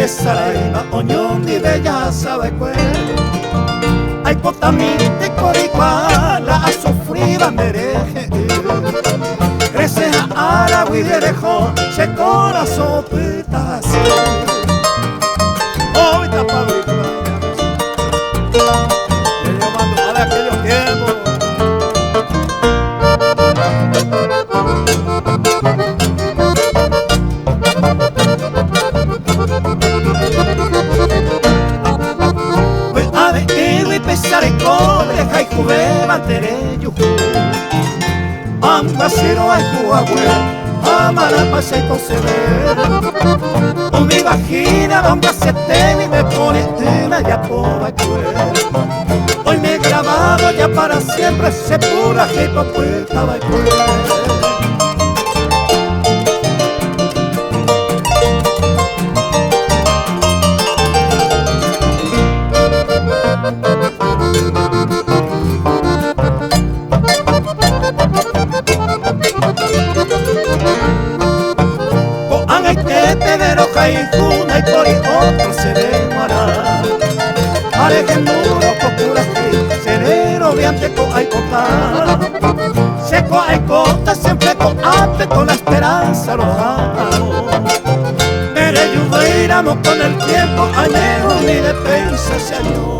Saraima, Oñón y Bella sabe cuál. Ay, potamite, coricuala, a sufrida mereje. Crece a árabe y derejo, se corazón pitas. Oh, esta pabrita, le llamando a aquellos tiempos. Pesare cobre, jaicuve, mantereyo. Ambacero, aicuagüe, amarapa, se conceder. O mi vagina, donde se teme y me pone tema ya por hoy me he grabado ya para siempre, se pura hipopuerta, y por otro se demará. Parejen muro, cocura que serero, viante co hay cotar. Seco hay cota, siempre con arte, con la esperanza los amo. Pero ayudaríamos con el tiempo, añejo ni de pensa, Señor.